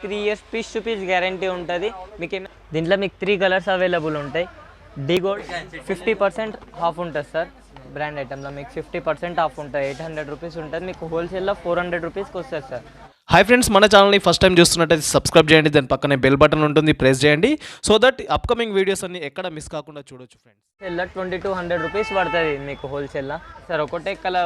3 years piece to piece guarantee ఉంటుంది. దీంట్లో మీకు 3 కలర్స్ అవైలబుల్ ఉంటాయి. డీ గోల్డ్ 50% ఆఫ్ ఉంటుంది సార్. బ్రాండ్ ఐటెంలో మీకు 50% ఆఫ్ ఉంటుంది. 800 రూపీస్ ఉంటుంది. మీకు హోల్సేల్లో 400 రూపీస్కి వస్తుంది సార్. హాయ్ ఫ్రెండ్స్, మన ఛానల్ని ఫస్ట్ టైం చూస్తున్నట్టయితే సబ్స్క్రైబ్ చేయండి. దాని పక్కనే బెల్ బటన్ ఉంటుంది, ప్రెస్ చేయండి. సో దట్ అప్కమింగ్ వీడియోస్ అన్ని ఎక్కడ మిస్ కాకుండా చూడొచ్చు ఫ్రెండ్స్. హోల్సేల్లో 2200 రూపీస్ పడుతుంది మీకు హోల్సేల్లో సార్.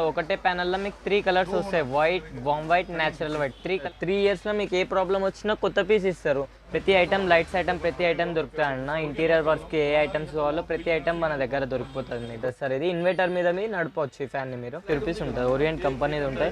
ఒకటే ప్యానల్లో మీకు 3 కలర్స్ వస్తాయి. White, balm white, natural white. 3 ఇయర్స్లో మీకు ఏ ప్రాబ్లం వచ్చినా కొత్త పీస్ ఇస్తారు. ప్రతి ఐటమ్, లైట్స్ ఐటమ్ ప్రతి ఐటమ్ దొరుకుతాయి అన్న. ఇంటీరియర్ వర్క్కి ఏ ఐటమ్స్ కావాలో ప్రతి ఐటమ్ మన దగ్గర దొరికిపోతుంది మీకు సార్. ఇది ఇన్వర్టర్ మీద నడపవచ్చు ఈ ఫ్యాన్ని మీరు. 50 రూపీస్ ఉంటుంది. ఓరియంట్ కంపెనీది ఉంటాయి.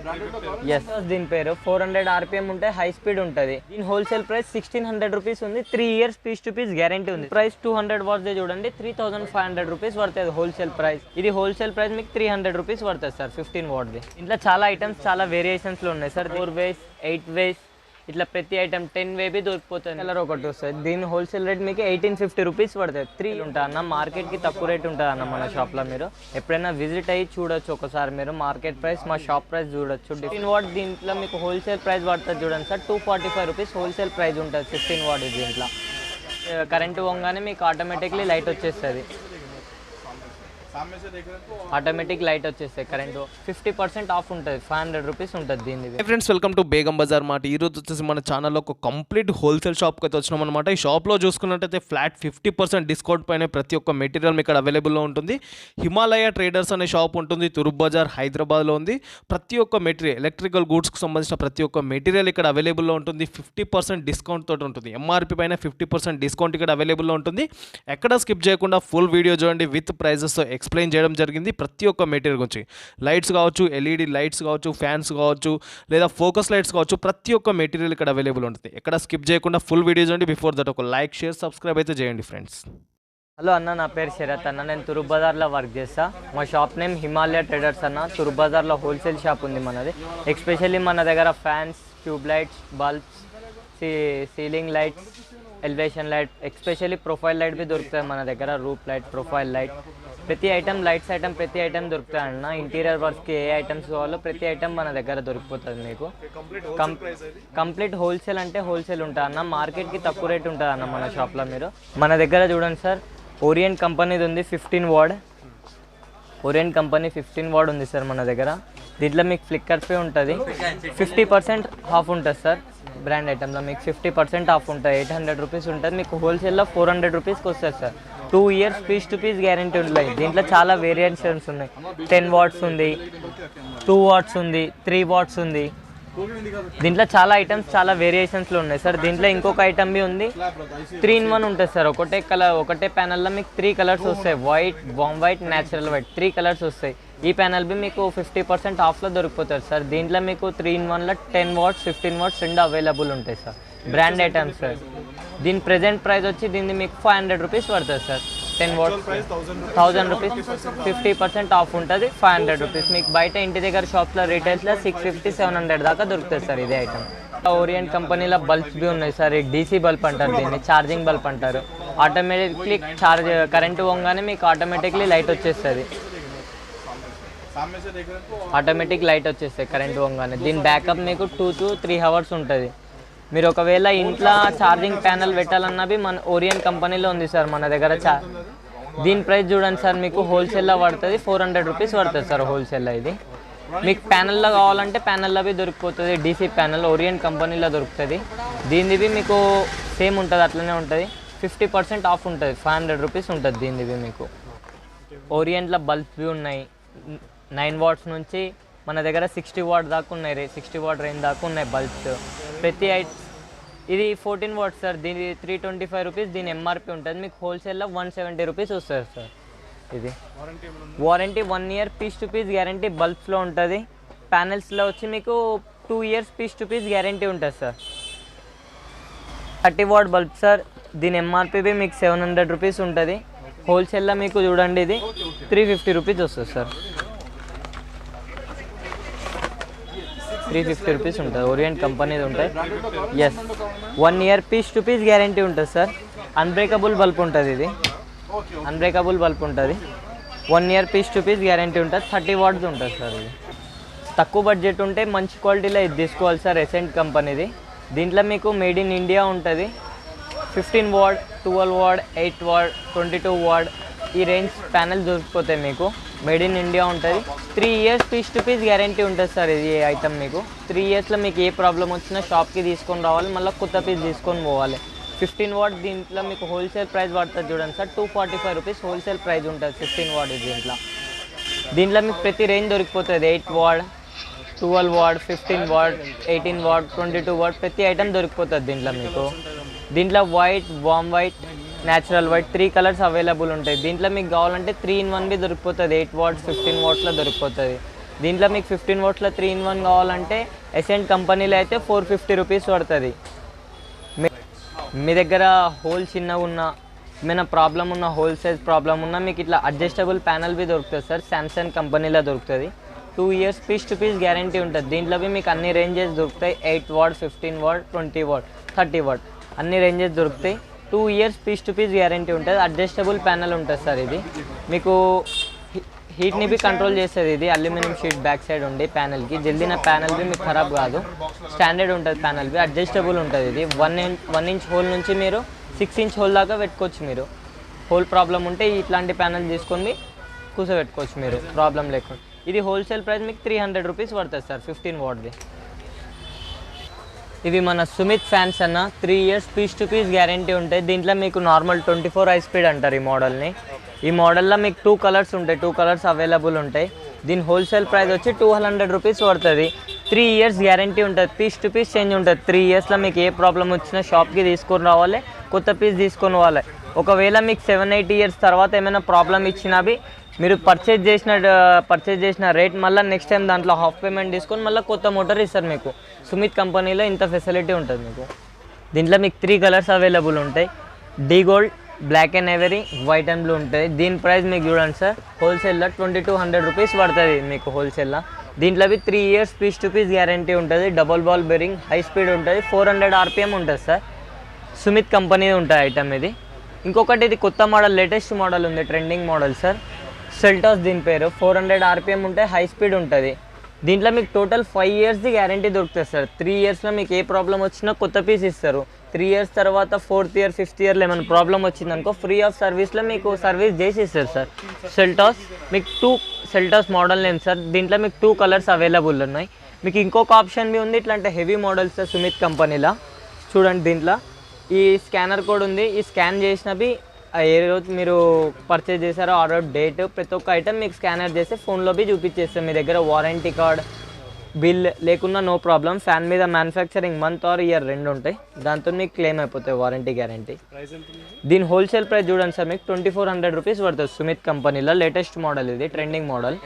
ఎస్, దీని పేరు 400 RPM ఉంటాయి. హై స్పీడ్ ఉంటుంది. దీని హోల్సేల్ ప్రైస్ 1600 రూపీస్ ఉంది. 3 years piece to piece guarantee ఉంది. ప్రైస్ 200 వాట్స్ చూడండి, 3500 రూపీస్ పడుతుంది హోల్సేల్ ప్రైస్. ఇది హోల్సేల్ ప్రైస్ మీకు 300 రూపీస్ పడుతుంది సార్ 15 వాట్ది. ఇంట్లో చాలా ఐటమ్స్, చాలా వేరియేషన్స్లో ఉన్నాయి సార్. 4 వేస్, 8 వేస్, ఇట్లా ప్రతి ఐటమ్ 10 వేబీ దొరికిపోతుంది. కలర్ ఒకటి వస్తుంది. దీని హోల్సేల్ రేట్ మీకు 1850 రూపీస్ పడుతుంది. 3 ఉంటుంది అన్న. మార్కెట్కి తక్కువ రేట్ ఉంటుంది అన్న మన షాప్లో. మీరు ఎప్పుడైనా విజిట్ అయ్యి చూడొచ్చు ఒకసారి. మీరు మార్కెట్ ప్రైస్, మా షాప్ ప్రైస్ చూడొచ్చు. 15 వాట్ దీంట్లో మీకు హోల్సేల్ ప్రైస్ పడుతుంది చూడండి సార్. 245 రూపీస్ హోల్సేల్ ప్రైస్ ఉంటుంది 15 వాట్ దీంట్లో. కరెంటు పోగానే మీకు ఆటోమేటిక్లీ లైట్ వచ్చేస్తుంది. ఆటోమేటిక్ లైట్ వచ్చేస్తాయి. కరెంటు 50% ఆఫ్ ఉంటుంది. 500 రూపీస్ ఉంటుంది దీన్ని. Friends, welcome to Begum Bazar మాట. ఈరోజు వచ్చేసి మన ఛానల్లో ఒక కంప్లీట్ హోల్సేల్ షాప్కి అయితే వచ్చినాం అనమాట. ఈ షాప్లో చూసుకున్నట్టయితే ఫ్లాట్ 50% డిస్కౌంట్ పైన ప్రతి ఒక్క మెటీరియల్ ఇక్కడ అవైలబుల్లో ఉంటుంది. హిమాలయ ట్రేడర్స్ అనే షాప్ ఉంటుంది. తూర్పు బజార్, హైదరాబాద్లో ఉంది. ప్రతి ఒక్క మెటీరియల్, ఎలక్ట్రికల్ గూడ్స్కి సంబంధించిన ప్రతి ఒక్క మెటీరియల్ ఇక్కడ అవైలబుల్లో ఉంటుంది. 50% డిస్కౌంట్ తోటి ఉంటుంది. ఎంఆర్పి పైన 50% డిస్కౌంట్ ఇక్కడ అవైలబుల్లో ఉంటుంది. ఎక్కడ స్కిప్ చేయకుండా ఫుల్ వీడియో చూడండి. విత్ ప్రైజెస్ ఎక్స్ప్లెయిన్ చేయడం జరిగింది ప్రతి ఒక్క మెటీరియల్ గురించి. లైట్స్ కావచ్చు, ఎల్ఈడి లైట్స్ కావచ్చు, ఫ్యాన్స్ కావచ్చు, లేదా ఫోకస్ లైట్స్ కావచ్చు, ప్రతి ఒక్క మెటీరియల్ ఇక్కడ అవైలబుల్ ఉంటుంది. ఎక్కడ స్కిప్ చేయకుండా ఫుల్ వీడియో చూడండి. బిఫోర్ దట్ ఒక లైక్, షేర్, సబ్స్క్రైబ్ అయితే చేయండి ఫ్రెండ్స్. హలో అన్న, నా పేరు శరత్ అన్న. నేను తూర్పు బజార్లో వర్క్ చేస్తా. మా షాప్ నేమ్ హిమాలయ ట్రేడర్స్ అన్న. తూర్పు బజార్లో హోల్సేల్ షాప్ ఉంది మనది. ఎస్పెషల్లీ మన దగ్గర fans, tube lights, bulbs, ceiling lights, elevation light, especially profile light भी దొరుకుతాయి మన దగ్గర. రూప్ లైట్, ప్రొఫైల్ లైట్, ప్రతి ఐటమ్, లైట్స్ ఐటమ్ ప్రతి ఐటమ్ దొరుకుతాయి అన్న. ఇంటీరియర్ వర్క్కి ఏ ఐటమ్స్ కావాలో ప్రతి ఐటమ్ మన దగ్గర దొరికిపోతుంది మీకు. కంప్లీట్ హోల్సేల్ అంటే హోల్సేల్ ఉంటుంది అన్న. మార్కెట్కి తక్కువ రేట్ ఉంటుంది అన్న మన షాప్లో. మీరు మన దగ్గర చూడండి సార్, ఓరియంట్ కంపెనీది ఉంది 15 వాట్. ఓరియంట్ కంపెనీ 15 వాట్ ఉంది సార్ మన దగ్గర. దీంట్లో మీకు ఫ్లిక్కర్ పే ఉంటుంది. 50% ఆఫ్ ఉంటుంది సార్. బ్రాండ్ ఐటెంలో మీకు 50% ఆఫ్ ఉంటుంది. 800 రూపీస్ ఉంటుంది. మీకు హోల్సేల్లో 400 రూపీస్కి వస్తుంది sir. 2 years piece to piece guarantee ఉంటుంది. దీంట్లో చాలా వేరియేషన్స్ ఉన్నాయి. 10 వాట్స్ ఉంది, 2 వాట్స్ ఉంది, 3 వాట్స్ ఉంది. దీంట్లో చాలా ఐటమ్స్, చాలా వేరియేషన్స్లో ఉన్నాయి సార్. దీంట్లో ఇంకొక ఐటమ్ బి ఉంది. 3 in 1 ఉంటుంది సార్. ఒకటే ప్యానల్లో మీకు 3 కలర్స్ వస్తాయి. White, balm white, natural white. 3 colours వస్తాయి. ఈ ప్యానల్ బి మీకు 50% ఆఫ్లో దొరికిపోతుంది సార్. దీంట్లో మీకు 3 in 1లో 10 వాట్స్, 15 వాట్స్ రెండు అవైలబుల్ ఉంటాయి సార్. Brand items sir. దీని ప్రెజెంట్ ప్రైస్ వచ్చి దీన్ని మీకు 500 రూపీస్ పడుతుంది సార్. 10 watts 1000 rupees. 50% ఆఫ్ ఉంటుంది. 500 రూపీస్. మీకు బయట ఇంటి దగ్గర షాప్లో రీటైల్స్లో 650, 700 దాకా దొరుకుతుంది సార్ ఇదే ఐటమ్. ఓరియంట్ కంపెనీలో బల్బ్స్ బి ఉన్నాయి సార్. డీసీ బల్బ్ అంటారు దీన్ని, ఛార్జింగ్ బల్బ్ అంటారు. ఆటోమేటిక్లీ కరెంటు పోగానే మీకు ఆటోమేటిక్లీ లైట్ వచ్చేస్తుంది. ఆటోమేటిక్ లైట్ వచ్చేస్తాయి కరెంట్ పోగానే. దీని బ్యాకప్ మీకు 2 to 3 అవర్స్ ఉంటుంది. మీరు ఒకవేళ ఇంట్లో ఛార్జింగ్ ప్యానల్ పెట్టాలన్నవి మన ఓరియంట్ కంపెనీలో ఉంది సార్ మన దగ్గర. దీని ప్రైస్ చూడండి సార్, మీకు హోల్సేల్లో పడుతుంది 400 రూపీస్ పడుతుంది సార్ హోల్సేల్లో. ఇది మీకు ప్యానల్లో కావాలంటే ప్యానల్లో బి దొరికిపోతుంది. డీసీ ప్యానల్ ఓరియంట్ కంపెనీలో దొరుకుతుంది. దీనిది మీకు సేమ్ ఉంటుంది, అట్లనే ఉంటుంది. 50% ఆఫ్ ఉంటుంది. 500 రూపీస్ ఉంటుంది దీనిది మీకు. ఓరియంట్లో బల్బ్స్ బి ఉన్నాయి. 9 వాట్స్ నుంచి మన దగ్గర 60 వాట్ దాకా ఉన్నాయి. 60 వాట్ రేంజ్ దాకా ఉన్నాయి బల్బ్స్. ఇది 14 వాట్స్ సార్. దీని 325 రూపీస్ దీని ఎంఆర్పి ఉంటుంది. మీకు హోల్సేల్లో 170 రూపీస్ వస్తుంది సార్. ఇది warranty 1 year piece to piece guarantee బల్బ్స్లో ఉంటుంది. ప్యానెల్స్లో వచ్చి మీకు 2 years piece to piece guarantee ఉంటుంది సార్. 30 watt bulb sir. దీని ఎంఆర్పి మీకు 700 రూపీస్ ఉంటుంది. హోల్సేల్లో మీకు చూడండి ఇది 350 రూపీస్ వస్తుంది సార్. 350 రూపీస్ ఉంటుంది. ఓరియంట్ కంపెనీది ఉంటాయి. Yes, 1 year piece to piece guarantee ఉంటుంది సార్. అన్బ్రేకబుల్ బల్బ్ ఉంటుంది. ఇది అన్బ్రేకబుల్ బల్బ్ ఉంటుంది. 1 year piece to piece guarantee ఉంటుంది. 30 వాట్స్ ఉంటుంది సార్. ఇది తక్కువ బడ్జెట్ ఉంటే మంచి క్వాలిటీలో ఇది తీసుకోవాలి సార్. ఎసెంట్ కంపెనీది దీంట్లో మీకు మేడ్ ఇన్ ఇండియా ఉంటుంది. 15 వాట్, 12 వాట్, 8 వాట్, 22 వాట్ ఈ రేంజ్ ప్యానెల్ దొరికిపోతాయి మీకు. మేడ్ ఇన్ ఇండియా ఉంటుంది. 3 years piece to piece guarantee ఉంటుంది సార్ ఇది ఐటమ్ మీకు. 3 ఇయర్స్లో మీకు ఏ ప్రాబ్లం వచ్చినా షాప్కి తీసుకొని రావాలి, మళ్ళీ కొత్త పీస్ తీసుకొని పోవాలి. 15 వాట్ దీంట్లో మీకు హోల్సేల్ ప్రైస్ పడుతుంది చూడండి సార్, 245 రూపీస్ హోల్సేల్ ప్రైస్ ఉంటుంది 15 వాట్ దీంట్లో మీకు ప్రతి రేంజ్ దొరికిపోతుంది. 8 watt, 12 watt, 15 watt, 18 watt, 22 watt ప్రతి ఐటమ్ దొరికిపోతుంది దీంట్లో మీకు. దీంట్లో white, warm white, natural white 3 colours available ఉంటాయి. దీంట్లో మీకు కావాలంటే 3 in 1 దొరికిపోతుంది. 8 వాట్స్, 15 వాట్స్లో దొరికిపోతుంది. దీంట్లో మీకు 15 వాట్స్లో 3 in 1 కావాలంటే ఎసెంట్ కంపెనీలో అయితే 450 రూపీస్ పడుతుంది. మీ దగ్గర హోల్ చిన్నగా ఉన్న, ఏమైనా ప్రాబ్లం ఉన్న, హోల్ సైజ్ ప్రాబ్లం ఉన్నా మీకు ఇట్లా అడ్జస్టబుల్ ప్యానల్ బి దొరుకుతుంది సార్. శాంసంగ్ కంపెనీలో దొరుకుతుంది. 2 years piece to piece guarantee ఉంటుంది. దీంట్లో మీకు అన్ని రేంజెస్ దొరుకుతాయి. 8 వాట్, 15 వాట్, 20 వాట్, 30 వాట్ అన్ని రేంజెస్ దొరుకుతాయి. 2 years piece to piece guarantee ఉంటుంది. అడ్జస్టబుల్ ప్యానల్ ఉంటుంది సార్. ఇది మీకు హీట్ని బి కంట్రోల్ చేస్తుంది. ఇది అల్యూమినియం షీట్ బ్యాక్ సైడ్ ఉండి ప్యానల్కి జల్దీన ప్యానల్ బి మీకు ఖరాబ్ కాదు. స్టాండర్డ్ ఉంటుంది ప్యానల్ బి, అడ్జస్టబుల్ ఉంటుంది. ఇది 1 ఇంచ్ హోల్ నుంచి మీరు 6 ఇంచ్ హోల్ దాకా పెట్టుకోవచ్చు. మీరు హోల్ ప్రాబ్లం ఉంటే ఇట్లాంటి ప్యానల్ తీసుకొని కూర్చోబెట్టుకోవచ్చు మీరు ప్రాబ్లం లేకుండా. ఇది హోల్సేల్ ప్రైస్ మీకు 300 రూపీస్ పడుతుంది సార్ 15 వాట్ది. ఇవి మన సుమిత్ ఫ్యాన్స్ అన్న 3 years piece to piece guarantee ఉంటాయి. దీంట్లో మీకు నార్మల్ 24 హై స్పీడ్ అంటారు ఈ మోడల్ని. ఈ మోడల్లో మీకు 2 కలర్స్ ఉంటాయి. 2 కలర్స్ అవైలబుల్ ఉంటాయి. దీని హోల్సేల్ ప్రైస్ వచ్చి 200 రూపీస్ పడుతుంది. 3 ఇయర్స్ గ్యారంటీ ఉంటుంది. పీస్ టు పీస్ చేంజ్ ఉంటుంది. 3 ఇయర్స్లో మీకు ఏ ప్రాబ్లం వచ్చినా షాప్కి తీసుకొని రావాలి, కొత్త పీస్ తీసుకొని పోవాలి. ఒకవేళ మీకు 7-8 ఇయర్స్ తర్వాత ఏమైనా ప్రాబ్లం ఇచ్చినవి మీరు పర్చేజ్ చేసిన రేట్ మళ్ళీ నెక్స్ట్ టైం దాంట్లో హాఫ్ పేమెంట్ తీసుకొని మళ్ళీ కొత్త మోటార్ ఇస్తారు మీకు. సుమిత్ కంపెనీలో ఇంత ఫెసిలిటీ ఉంటుంది మీకు. దీంట్లో మీకు 3 కలర్స్ అవైలబుల్ ఉంటాయి. D gold, black and ivory, white and blue ఉంటుంది. దీని ప్రైస్ మీకు చూడండి సార్, హోల్సేల్లో 2200 రూపీస్ పడుతుంది మీకు హోల్సేల్లో. దీంట్లో 3 years piece to piece guarantee ఉంటుంది. Double ball bearing, high speed ఉంటుంది. 400 RPM ఉంటుంది సార్. సుమిత్ కంపెనీ ఉంటుంది ఐటమ్ ఇది. ఇంకొకటి ఇది కొత్త మోడల్, లేటెస్ట్ మోడల్ ఉంది, ట్రెండింగ్ మోడల్ సార్. సెల్టాస్ దీని పేరు. 400 RPM ఉంటే హై స్పీడ్ ఉంటుంది. దీంట్లో మీకు టోటల్ 5 ఇయర్స్ది గ్యారంటీ దొరుకుతుంది సార్. 3 ఇయర్స్లో మీకు ఏ ప్రాబ్లం వచ్చినా కొత్త పీస్ ఇస్తారు. 3 ఇయర్స్ తర్వాత 4th ఇయర్, 5th ఇయర్లో ఏమైనా ప్రాబ్లం వచ్చిందనుకో ఫ్రీ ఆఫ్ సర్వీస్లో మీకు సర్వీస్ చేసి ఇస్తారు సార్. సెల్టాస్ మీకు 2 సెల్టాస్ మోడల్ నేమ్ సార్. దీంట్లో మీకు 2 కలర్స్ అవైలబుల్ ఉన్నాయి. మీకు ఇంకొక ఆప్షన్ బి ఉంది, ఇట్లాంటి హెవీ మోడల్స్ సార్ సుమిత్ కంపెనీలో. చూడండి దీంట్లో ఈ స్కానర్ కోడ్ ఉంది. ఈ స్కాన్ చేసినవి ఏ రోజు మీరు పర్చేజ్ చేశారో ఆ రోజు డేట్, ప్రతి ఒక్క ఐటమ్ మీకు స్కానర్ చేస్తే ఫోన్లో బి చూపించేస్తాం. మీ దగ్గర వారంటీ కార్డ్, బిల్ లేకున్నా నో ప్రాబ్లం. ఫ్యాన్ మీద మ్యానుఫ్యాక్చరింగ్ మంత్ ఆర్ ఇయర్ 2 ఉంటాయి. దాంతో మీకు క్లెయిమ్ అయిపోతాయి వారంటీ గ్యారంటీ. దీని హోల్సేల్ ప్రైస్ చూడండి సార్, మీకు 2400 రూపీస్ పడుతుంది సుమిత్ కంపెనీలో. లేటెస్ట్ మోడల్ ఇది, ట్రెండింగ్ మోడల్.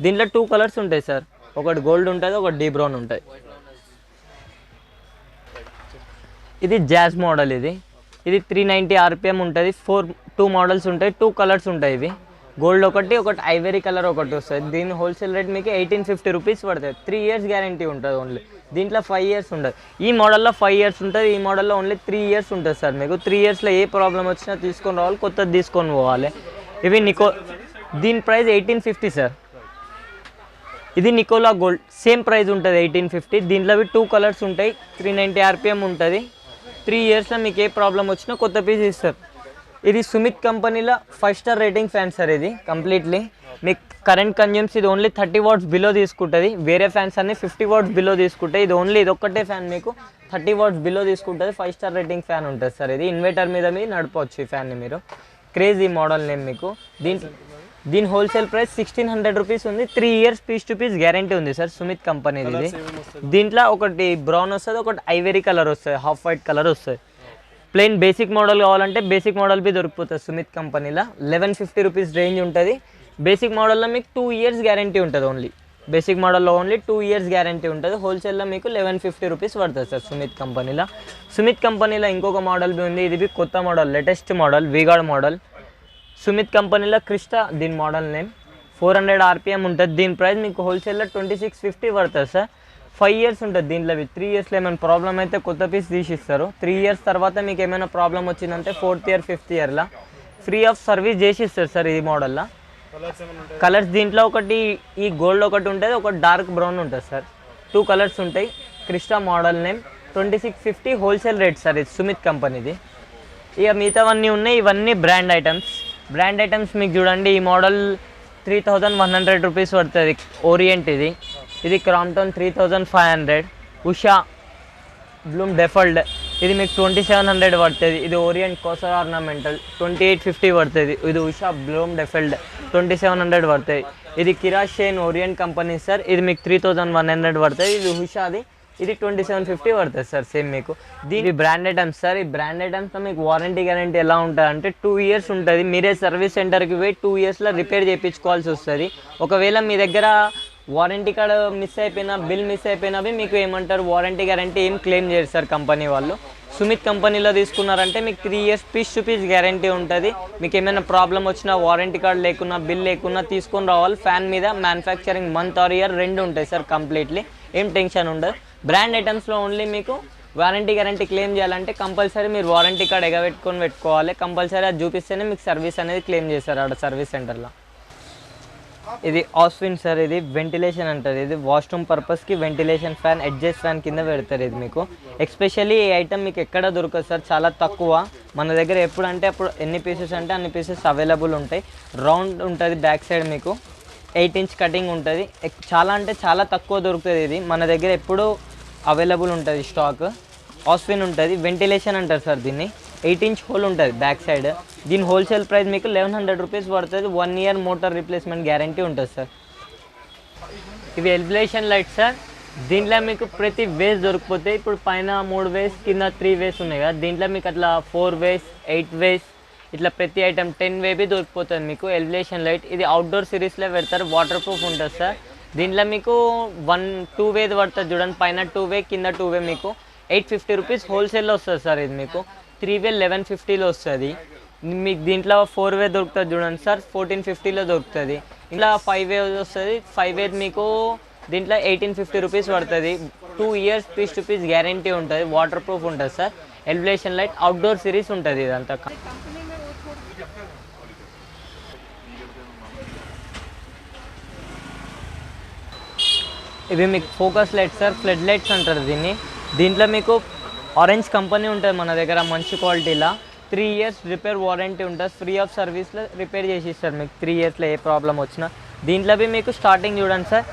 దీంట్లో 2 కలర్స్ ఉంటాయి సార్. ఒకటి గోల్డ్ ఉంటుంది, ఒకటి డీ బ్రౌన్ ఉంటుంది. ఇది జాజ్ మోడల్. ఇది 390 RPM ఉంటుంది. 2 మోడల్స్ ఉంటాయి, 2 కలర్స్ ఉంటాయి. ఇవి గోల్డ్ ఒకటి ఐవరీ కలర్ ఒకటి వస్తుంది. దీని హోల్సేల్ రేట్ మీకు 1850 రూపీస్ పడుతుంది. 3 ఇయర్స్ గ్యారంటీ ఉంటుంది ఓన్లీ. దీంట్లో 5 ఇయర్స్ ఉంటుంది. ఈ మోడల్లో 5 ఇయర్స్ ఉంటుంది. ఈ మోడల్లో ఓన్లీ 3 ఇయర్స్ ఉంటుంది సార్. మీకు 3 ఇయర్స్లో ఏ ప్రాబ్లం వచ్చినా తీసుకొని రావాలి, కొత్తది తీసుకొని పోవాలి. ఇవి దీని ప్రైస్ 1850 సార్. ఇది నికోలా గోల్డ్, సేమ్ ప్రైస్ ఉంటుంది 1850. దీంట్లో 2 కలర్స్ ఉంటాయి. 390 RPM ఉంటుంది. 3 ఇయర్స్లో మీకు ఏ ప్రాబ్లం వచ్చినా కొత్త పీస్ ఇస్తారు. ఇది సుమిత్ కంపెనీలో 5 స్టార్ రేటింగ్ ఫ్యాన్ సార్. ఇది కంప్లీట్లీ మీకు కరెంట్ కన్జ్యూమ్స్ ఇది ఓన్లీ 30 వాట్స్ బిలో తీసుకుంటుంది. వేరే ఫ్యాన్స్ అన్ని 50 వాట్స్ బిలో తీసుకుంటాయి. ఇది ఓన్లీ ఇదొక్కటే ఫ్యాన్ మీకు 30 వాట్స్ బిలో తీసుకుంటుంది. 5 స్టార్ రేటింగ్ ఫ్యాన్ ఉంటుంది సార్. ఇది ఇన్వర్టర్ మీద నడపవచ్చు ఈ ఫ్యాన్ని మీరు. క్రేజీ మోడల్ నేమ్ మీకు. దీని హోల్సేల్ ప్రైస్ 1600 రూపీస్ ఉంది. 3 years piece to piece guarantee ఉంది సార్ సుమిత్ కంపెనీది. ఇది దీంట్లో ఒకటి బ్రౌన్ వస్తుంది, ఒకటి ఐవరీ కలర్ వస్తుంది, హాఫ్ వైట్ కలర్ వస్తుంది. ప్లెయిన్ బేసిక్ మోడల్ కావాలంటే బేసిక్ మోడల్ బి దొరికిపోతుంది సుమిత్ కంపెనీలో. 1150 రూపీస్ రేంజ్ ఉంటుంది. బేసిక్ మోడల్లో మీకు 2 ఇయర్స్ గ్యారంటీ ఉంటుంది ఓన్లీ. బేసిక్ మోడల్లో ఓన్లీ 2 ఇయర్స్ గ్యారంటీ ఉంటుంది. హోల్సేల్లో మీకు 1150 రూపీస్ పడుతుంది సార్ సుమిత్ కంపెనీలో. సుమిత్ కంపెనీలో ఇంకొక మోడల్ బి ఉంది. ఇది బి కొత్త model, latest model, V-Guard model. Sumit కంపెనీలో క్రిస్టా దీని మోడల్ నేమ్. 400 RPM ఉంటుంది. దీని ప్రైస్ మీకు హోల్సేల్లో 2650 పడుతుంది సార్. 5 ఇయర్స్ ఉంటుంది దీంట్లో. 3 ఇయర్స్లో ఏమైనా ప్రాబ్లం అయితే కొత్త పీస్ తీసిస్తారు. 3 ఇయర్స్ తర్వాత మీకు ఏమైనా ప్రాబ్లం వచ్చిందంటే 4th ఇయర్, 5th ఇయర్లో ఫ్రీ ఆఫ్ సర్వీస్ చేసి ఇస్తారు సార్ ఈ మోడల్లో. కలర్స్ దీంట్లో ఒకటి ఈ గోల్డ్ ఒకటి ఉంటుంది, ఒకటి డార్క్ బ్రౌన్ ఉంటుంది సార్. 2 కలర్స్ ఉంటాయి. Crysta model name. 2650 wholesale rate sir ఇది సుమిత్ కంపెనీది. ఇక మిగతావన్నీ ఉన్నాయి, ఇవన్నీ బ్రాండ్ ఐటమ్స్ మీకు చూడండి. ఈ మోడల్ 3100 రూపీస్ పడుతుంది. ఓరియంట్ ఇది క్రాంప్టన్ 3500. ఉషా బ్లూమ్ డెఫల్డ్ ఇది మీకు 2700 పడుతుంది. ఇది ఓరియంట్ కోసర్ ఆర్నమెంటల్ 2850 పడుతుంది. ఇది ఉషా బ్లూమ్ డెఫల్డ్ 2700 పడుతుంది. ఇది కిరాషేన్ ఓరియంట్ కంపెనీ సార్, ఇది మీకు 3100 పడుతుంది. ఇది ఉషాది, ఇది 2750 పడుతుంది సార్ సేమ్ మీకు. దీని బ్రాండ్ ఐటమ్స్ సార్. ఈ బ్రాండ్ ఐటమ్స్లో మీకు వారంటీ గ్యారంటీ ఎలా ఉంటుంది అంటే 2 years ఉంటుంది. మీరే సర్వీస్ సెంటర్కి పోయి 2 yearsలో రిపేర్ చేయించుకోవాల్సి వస్తుంది. ఒకవేళ మీ దగ్గర వారంటీ కార్డ్ మిస్ అయిపోయినా, బిల్ మిస్ అయిపోయినవి మీకు ఏమంటారు, వారంటీ గ్యారంటీ ఏం క్లెయిమ్ చేయరు సార్ కంపెనీ వాళ్ళు. సుమిత్ కంపెనీలో తీసుకున్నారంటే మీకు 3 years piece to piece guarantee ఉంటుంది. మీకు ఏమైనా ప్రాబ్లం వచ్చినా, వారంటీ కార్డ్ లేకున్నా, బిల్ లేకున్నా తీసుకొని రావాలి. ఫ్యాన్ మీద మ్యానుఫ్యాక్చరింగ్ మంత్ ఆర్ ఇయర్ 2 ఉంటాయి సార్ కంప్లీట్లీ, ఏం టెన్షన్ ఉండదు. బ్రాండ్ ఐటమ్స్లో ఓన్లీ మీకు వారంటీ గ్యారంటీ క్లెయిమ్ చేయాలంటే కంపల్సరీ మీరు వారంటీ కార్డ్ పెట్టుకోవాలి. కంపల్సరీ అది చూపిస్తేనే మీకు సర్వీస్ అనేది క్లెయిమ్ చేస్తారు ఆడ సర్వీస్ సెంటర్లో. ఇది ఆస్విన్ సార్, ఇది వెంటిలేషన్ అంటారు. ఇది వాష్రూమ్ పర్పస్కి వెంటిలేషన్ ఫ్యాన్, అడ్జస్ట్ ఫ్యాన్ కింద పెడతారు. ఇది మీకు ఎస్పెషల్లీ ఈ ఐటమ్ మీకు ఎక్కడ దొరకదు సార్, చాలా తక్కువ మన దగ్గర. ఎప్పుడు అంటే అప్పుడు ఎన్ని పీసెస్ అంటే అన్ని పీసెస్ అవైలబుల్ ఉంటాయి. రౌండ్ ఉంటుంది బ్యాక్ సైడ్, మీకు 8 inch కటింగ్ ఉంటుంది. చాలా అంటే చాలా తక్కువ దొరుకుతుంది. ఇది మన దగ్గర ఎప్పుడు అవైలబుల్ ఉంటుంది స్టాక్. ఆస్విన్ ఉంటుంది, వెంటిలేషన్ అంటారు సార్ దీన్ని. 8 inch హోల్ ఉంటుంది బ్యాక్ సైడ్. దీని హోల్సేల్ ప్రైస్ మీకు 1100 రూపీస్ పడుతుంది. 1 year మోటార్ రీప్లేస్మెంట్ గ్యారంటీ ఉంటుంది సార్. ఇవి ఎలివేషన్ లైట్స్ సార్. దీంట్లో మీకు ప్రతి వేస్ దొరికిపోతాయి. ఇప్పుడు పైన 3 ways, కింద 3 ways ఉన్నాయి కదా. దీంట్లో మీకు అట్లా 4 ways, 8 ways ఇట్లా ప్రతి ఐటమ్ 10 way బి దొరికిపోతుంది మీకు ఎలివేషన్ లైట్. ఇది అవుట్డోర్ సిరీస్లో పెడతారు, వాటర్ ప్రూఫ్ ఉంటుంది సార్. దీంట్లో మీకు 2 way పడుతుంది చూడండి. పైన 2 way, కింద 2 way మీకు 850 రూపీస్ హోల్సేల్లో వస్తుంది సార్. ఇది మీకు 3 way 1150లో వస్తుంది. మీకు దీంట్లో 4 way దొరుకుతుంది చూడండి సార్, 1450లో దొరుకుతుంది. ఇలా 5 way వస్తుంది. 5 way మీకు దీంట్లో 1850 రూపీస్ పడుతుంది. 2 years piece to piece guarantee ఉంటుంది, వాటర్ ప్రూఫ్ ఉంటుంది sir. Elevation light outdoor series ఉంటుంది ఇదంతా. ఇవి మీకు focus lights sir, flood lights అంటారు దీన్ని. దీంట్లో మీకు ఆరెంజ్ కంపెనీ ఉంటుంది మన దగ్గర, మంచి క్వాలిటీలో. 3 years రిపేర్ వారంటీ ఉంటుంది. ఫ్రీ ఆఫ్ సర్వీస్లో రిపేర్ చేసి ఇస్తారు మీకు 3 yearsలో ఏ ప్రాబ్లం వచ్చినా. దీంట్లో మీకు స్టార్టింగ్ చూడండి sir,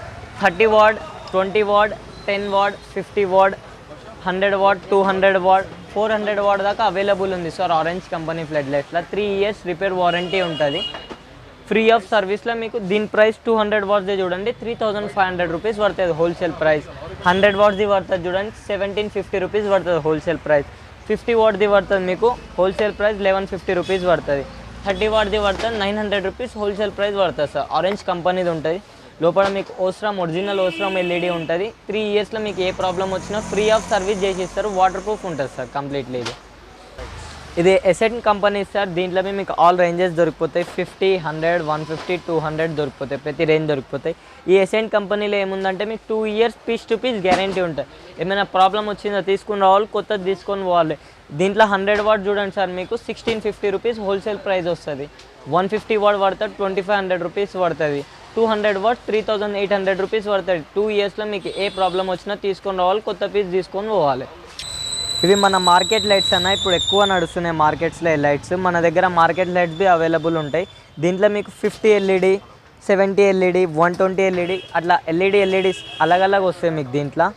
30 watt, 20 watt, 10 watt, 50 watt, 100 watt, 200 watt, 400 watt దాకా అవైలబుల్ ఉంది సార్ ఆరెంజ్ కంపెనీ ఫ్లడ్ లైట్స్లో. 3 years రిపేర్ వారంటీ ఉంటుంది. ఫ్రీ ఆఫ్ సర్వీస్లో మీకు దీని ప్రైస్ 200 wattsది చూడండి 3500 రూపీస్ పడుతుంది హోల్సేల్ ప్రైస్. 100 wattsది పడుతుంది చూడండి 1750 రూపీస్ పడుతుంది హోల్సేల్ ప్రైస్. 50 wattది పడుతుంది మీకు హోల్సేల్ ప్రైస్ 1150 రూపీస్ పడుతుంది. 30 wattది పడుతుంది 900 రూపీస్ హోల్సేల్ ప్రైస్ పడుతుంది సార్. ఆరెంజ్ కంపెనీది ఉంటుంది. లోపల మీకు ఓస్రామ్ ఒరిజినల్ ఓస్రామ్ ఎల్ఈడి ఉంటుంది. 3 yearsలో మీకు ఏ ప్రాబ్లం వచ్చినా ఫ్రీ ఆఫ్ సర్వీస్ చేసి ఇస్తారు. వాటర్ ప్రూఫ్ ఉంటుంది సార్ కంప్లీట్లీ. ఇది ఎసెంట్ కంపెనీ సార్. దీంట్లో మీకు ఆల్ రేంజెస్ దొరికిపోతాయి. 50, 100, 150, 200 దొరికిపోతాయి. ప్రతి రేంజ్ దొరికిపోతాయి. ఈ ఎసెంట్ కంపెనీలో ఏముందంటే మీకు 2 years piece to piece guarantee ఉంటుంది. ఏమైనా ప్రాబ్లం వచ్చిందో తీసుకుని రావాలి, కొత్తది తీసుకొని పోవాలి. దీంట్లో 100 watt చూడండి సార్, మీకు 1650 రూపీస్ హోల్సేల్ ప్రైస్ వస్తుంది. 150 watt పడుతుంది 2500 రూపీస్ పడుతుంది. 200 watt 3800 రూపీస్ పడుతుంది. 2 yearsలో మీకు ఏ ప్రాబ్లం వచ్చినా తీసుకొని రావాలి, కొత్త పీస్ తీసుకొని పోవాలి. ఇవి మన మార్కెట్ లైట్స్ అన్న, ఇప్పుడు ఎక్కువ నడుస్తున్నాయి మార్కెట్స్లో ఈ లైట్స్. మన దగ్గర మార్కెట్ లైట్స్ బి అవైలబుల్ ఉంటాయి. దీంట్లో మీకు 50 LED, 70 LED, 120 LED అట్లా ఎల్ఈడీస్ అలగ్ వస్తాయి మీకు దీంట్లో.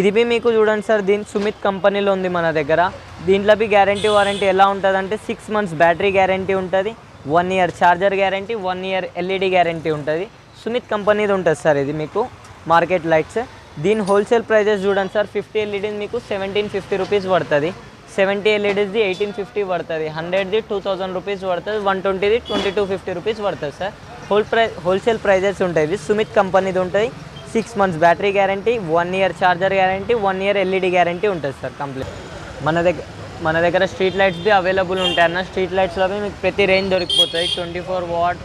ఇది బి మీకు చూడండి సార్, దీని సుమిత్ కంపెనీలో ఉంది మన దగ్గర. దీంట్లో బి గ్యారంటీ వారంటీ ఎలా ఉంటుంది అంటే 6 months బ్యాటరీ గ్యారంటీ ఉంటుంది, 1 year charger guarantee, 1 year LED guarantee ఉంటుంది. సుమిత్ కంపెనీది ఉంటుంది సార్ ఇది మీకు మార్కెట్ లైట్స్. దీని హోల్సేల్ ప్రైజెస్ చూడండి సార్, 50 LED మీకు 1750 రూపీస్ పడుతుంది, 70 LEDస్ది 1850 పడుతుంది, 100ది 2000 రూపీస్ పడుతుంది, 120ది 2250 రూపీస్ పడుతుంది సార్. హోల్సేల్ ప్రైజెస్ ఉంటాయి. ఇది సుమిత్ కంపెనీది ఉంటుంది. 6 months battery guarantee, 1 year charger guarantee, 1 year LED guarantee ఉంటుంది సార్ కంప్లీట్. మన దగ్గర స్ట్రీట్ లైట్స్ బి అవైలబుల్ ఉంటాయి అన్న. స్ట్రీట్ లైట్స్లో మీకు ప్రతి range దొరికిపోతాయి. 24 watt,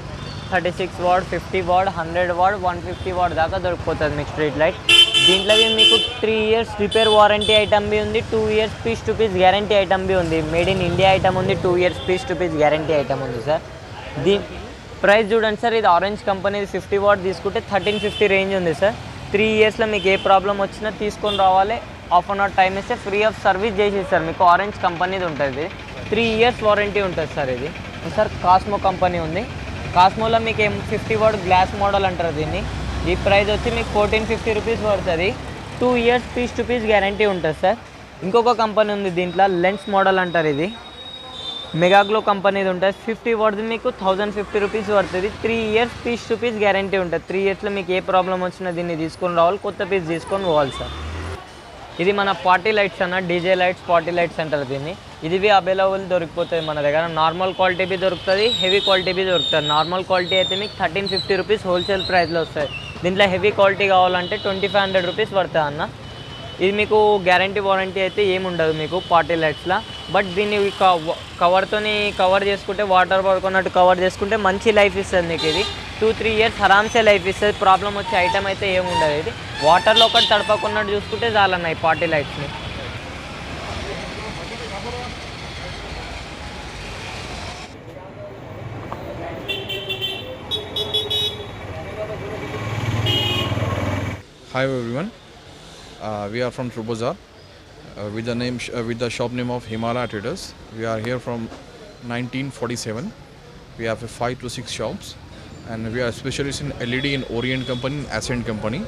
36 watt, 50 watt, 100 watt, 150 watt దాకా దొరికిపోతుంది మీకు స్ట్రీట్ లైట్. దీంట్లో మీకు 3 years రిపేర్ వారంటీ ఐటమ్ బి ఉంది, 2 years piece to piece guarantee item బి ఉంది. మేడ్ ఇన్ ఇండియా ఐటమ్ ఉంది, 2 years piece to piece guarantee item ఉంది సార్. దీని ప్రైస్ చూడండి సార్, ఇది ఆరెంజ్ కంపెనీ 50 watt తీసుకుంటే 1350 రేంజ్ ఉంది సార్. 3 yearsలో మీకు ఏ ప్రాబ్లం వచ్చినా తీసుకొని రావాలి. హాఫ్ అన్ అవర్ టైం ఇస్తే ఫ్రీ ఆఫ్ సర్వీస్ చేసేస్తారు మీకు. ఆరెంజ్ కంపెనీది ఉంటుంది, 3 years వారంటీ ఉంటుంది సార్. ఇది సార్ కాస్మో కంపెనీ ఉంది. కాస్మోలో మీకు 50 watt గ్లాస్ మోడల్ అంటారు దీన్ని. ఈ ప్రైస్ వచ్చి మీకు 1450 రూపీస్ పడుతుంది. 2 years piece to piece guarantee ఉంటుంది సార్. ఇంకొక కంపెనీ ఉంది దీంట్లో, లెన్స్ మోడల్ అంటారు. ఇది మెగాగ్లో కంపెనీది ఉంటుంది. 50 watt మీకు 1050 రూపీస్ పడుతుంది. 3 years piece to piece guarantee ఉంటుంది. 3 yearsలో మీకు ఏ ప్రాబ్లం వచ్చినా దీన్ని తీసుకొని రావాలి, కొత్త పీస్ తీసుకొని పోవాలి సార్. ఇది మన పార్టీ లైట్స్ అన్న, డీజే లైట్స్, పార్టీ లైట్స్ అంటారు దీన్ని. ఇది అవైలబుల్ దొరికిపోతుంది మన దగ్గర. నార్మల్ క్వాలిటీ బి దొరుకుతుంది, హెవీ క్వాలిటీ బి దొరుకుతుంది. నార్మల్ క్వాలిటీ అయితే మీకు 1350 రూపీస్ హోల్సేల్ ప్రైస్లో వస్తుంది. దీంట్లో హెవీ క్వాలిటీ కావాలంటే 2500 రూపీస్ పడుతుంది అన్న. ఇది మీకు గ్యారంటీ వారంటీ అయితే ఏమి ఉండదు మీకు పార్టీ లైట్స్లో. బట్ దీన్ని కవర్తోని కవర్ చేసుకుంటే, వాటర్ పడుకున్నట్టు కవర్ చేసుకుంటే మంచి లైఫ్ ఇస్తుంది మీకు. ఇది 2-3 years ఆరామ్సే లైఫ్ ఇస్తుంది. ప్రాబ్లం వచ్చే ఐటమ్ అయితే ఏమి ఉండదు. ఇది వాటర్లో ఒకటి తడపకున్నట్టు చూసుకుంటే చాలన్న ఈ party లైట్స్ని. Hi everyone, we are from Trubazar with the shop name of Himalaya Traders. We are here from 1947. We have 5 to 6 shops, and we are specialists in LED in Orient Company and Ascent Company.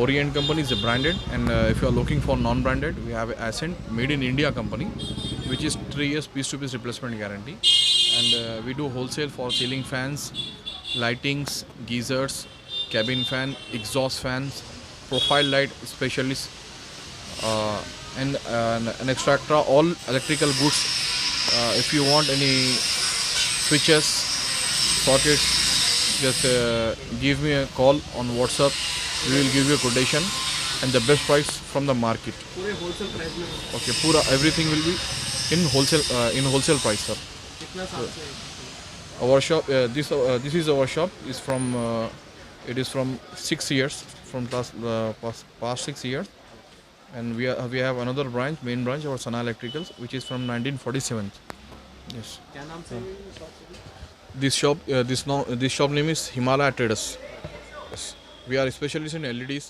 Orient Company is branded, and if you are looking for non-branded, we have Ascent Made in India Company, which is 3 years piece-to-piece replacement guarantee. And we do wholesale for ceiling fans, lightings, geysers, cabin fan, exhaust fans, profile light specialist, and an extractor, all electrical goods. If you want any switches, sockets, just give me a call on WhatsApp. We will give you a quotation and the best price from the market. पूरे wholesale price में Okay, pura everything will be in wholesale price, sir. कितना साल से Our shop, this is our shop. Is from it is from 6 years, from past 6 years, and we have another branch, main branch, our Sana Electricals, which is from 1947. Yes. क्या नाम से shop? This shop name is Himalaya Traders. Yes. We are specialists in LEDs,